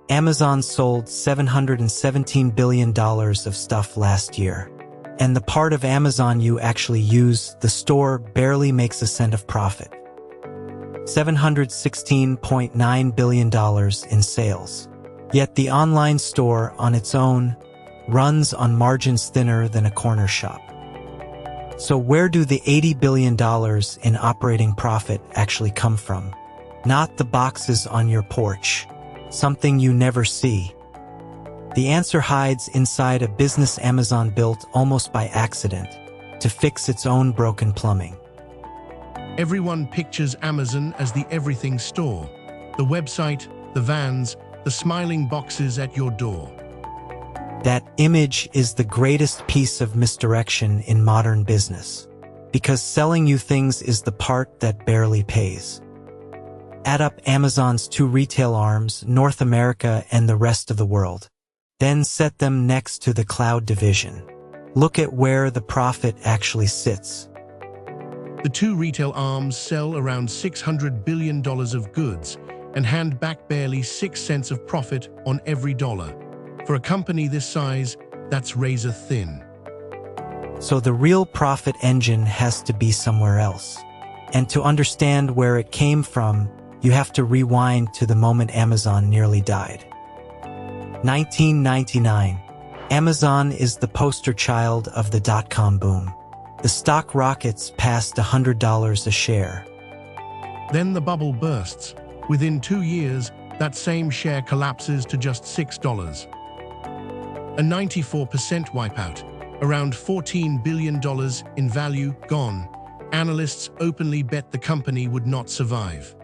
Amazon sold $717 billion of stuff last year. And the part of Amazon you actually use, the store, barely makes a cent of profit. $716.9 billion in sales. Yet the online store on its own runs on margins thinner than a corner shop. So where do the $80 billion in operating profit actually come from? Not the boxes on your porch, something you never see. The answer hides inside a business Amazon built almost by accident to fix its own broken plumbing. Everyone pictures Amazon as the everything store. The website, the vans, the smiling boxes at your door. That image is the greatest piece of misdirection in modern business, because selling you things is the part that barely pays. Add up Amazon's two retail arms, North America and the rest of the world. Then set them next to the cloud division. Look at where the profit actually sits. The two retail arms sell around $600 billion of goods and hand back barely 6 cents of profit on every dollar. For a company this size, that's razor thin. So the real profit engine has to be somewhere else. And to understand where it came from, you have to rewind to the moment Amazon nearly died. 1999. Amazon is the poster child of the dot-com boom. The stock rockets past $100 a share. Then the bubble bursts. Within 2 years, that same share collapses to just $6. A 94% wipeout, around $14 billion in value gone. Analysts openly bet the company would not survive.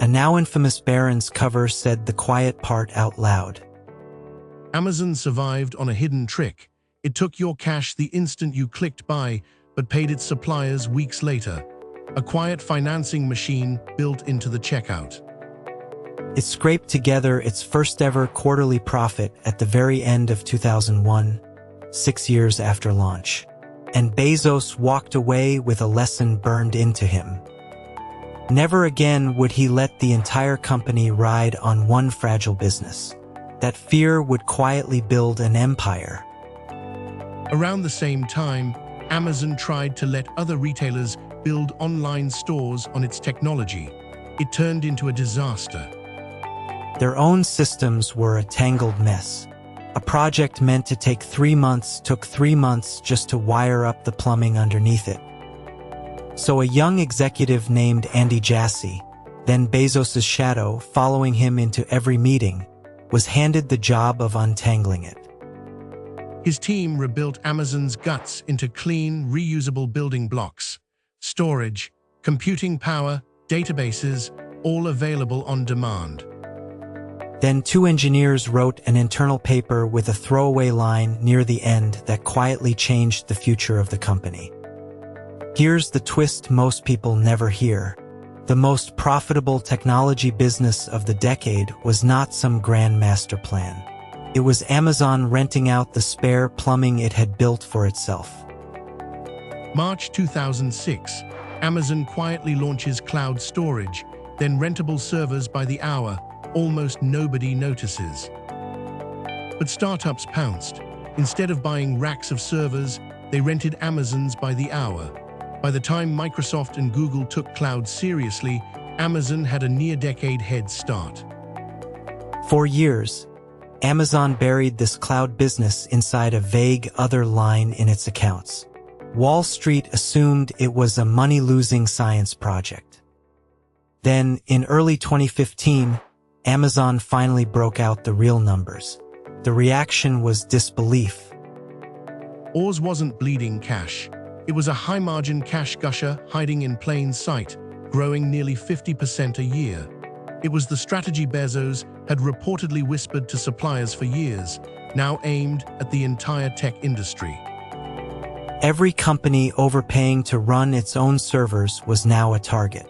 A now infamous Barron's cover said the quiet part out loud. Amazon survived on a hidden trick. It took your cash the instant you clicked buy, but paid its suppliers weeks later. A quiet financing machine built into the checkout. It scraped together its first ever quarterly profit at the very end of 2001, 6 years after launch. And Bezos walked away with a lesson burned into him. Never again would he let the entire company ride on one fragile business. That fear would quietly build an empire. Around the same time, Amazon tried to let other retailers build online stores on its technology. It turned into a disaster. Their own systems were a tangled mess. A project meant to take 3 months took 3 months just to wire up the plumbing underneath it. So a young executive named Jassy, then Bezos' shadow following him into every meeting, was handed the job of untangling it. His team rebuilt Amazon's guts into clean, reusable building blocks. Storage, computing power, databases, all available on demand. Then 2 engineers wrote an internal paper with a throwaway line near the end that quietly changed the future of the company. Here's the twist most people never hear. The most profitable technology business of the decade was not some grand master plan. It was Amazon renting out the spare plumbing it had built for itself. March 2006, Amazon quietly launches cloud storage, then rentable servers by the hour. Almost nobody notices. But startups pounced. Instead of buying racks of servers, they rented Amazons by the hour. By the time Microsoft and Google took cloud seriously, Amazon had a near-decade head start. For years, Amazon buried this cloud business inside a vague other line in its accounts. Wall Street assumed it was a money-losing science project. Then, in early 2015, Amazon finally broke out the real numbers. The reaction was disbelief. Ours wasn't bleeding cash. It was a high-margin cash gusher hiding in plain sight, growing nearly 50% a year. It was the strategy Bezos had reportedly whispered to suppliers for years, now aimed at the entire tech industry. Every company overpaying to run its own servers was now a target.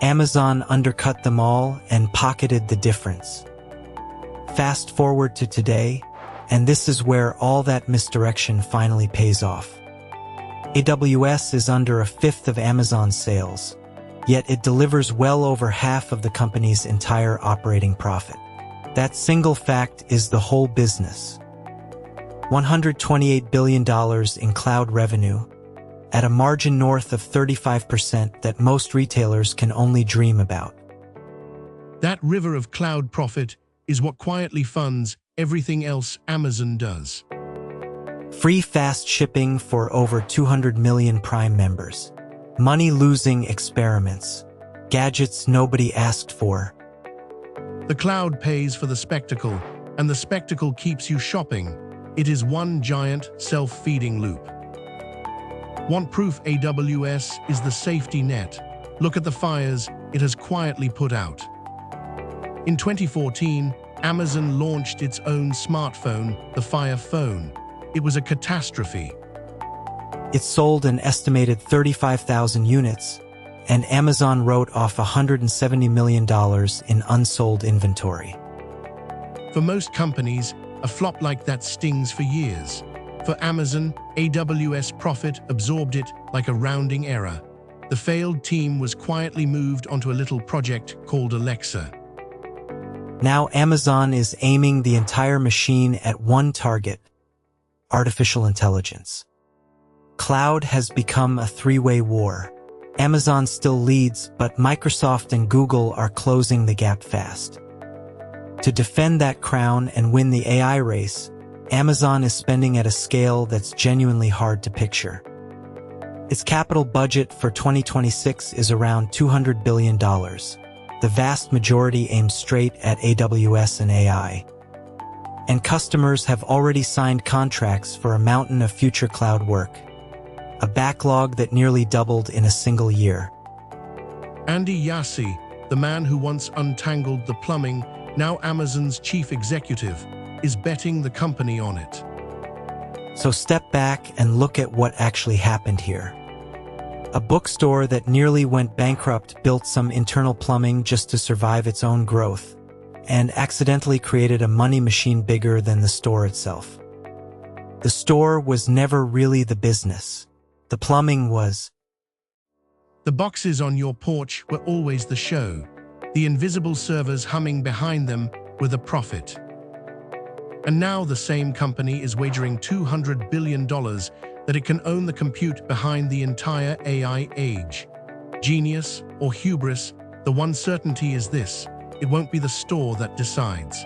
Amazon undercut them all and pocketed the difference. Fast forward to today, and this is where all that misdirection finally pays off. AWS is under 1/5 of Amazon's sales, yet it delivers well over half of the company's entire operating profit. That single fact is the whole business. $128 billion in cloud revenue, at a margin north of 35% that most retailers can only dream about. That river of cloud profit is what quietly funds everything else Amazon does. Free fast shipping for over 200 million Prime members. Money-losing experiments. Gadgets nobody asked for. The cloud pays for the spectacle, and the spectacle keeps you shopping. It is one giant, self-feeding loop. Want proof AWS is the safety net? Look at the fires it has quietly put out. In 2014, Amazon launched its own smartphone, the Fire Phone. It was a catastrophe. It sold an estimated 35,000 units, and Amazon wrote off $170 million in unsold inventory. For most companies, a flop like that stings for years. For Amazon, AWS profit absorbed it like a rounding error. The failed team was quietly moved onto a little project called Alexa. Now Amazon is aiming the entire machine at one target: artificial intelligence. Cloud has become a three-way war. Amazon still leads, but Microsoft and Google are closing the gap fast. To defend that crown and win the AI race, Amazon is spending at a scale that's genuinely hard to picture. Its capital budget for 2026 is around $200 billion. The vast majority aimed straight at AWS and AI. And customers have already signed contracts for a mountain of future cloud work, a backlog that nearly doubled in a single year. Andy Jassy, the man who once untangled the plumbing, now Amazon's chief executive, is betting the company on it. So step back and look at what actually happened here. A bookstore that nearly went bankrupt built some internal plumbing just to survive its own growth, and accidentally created a money machine bigger than the store itself. The store was never really the business. The plumbing was. The boxes on your porch were always the show. The invisible servers humming behind them were the profit. And now the same company is wagering $200 billion that it can own the compute behind the entire AI age. Genius or hubris, the one certainty is this: it won't be the store that decides.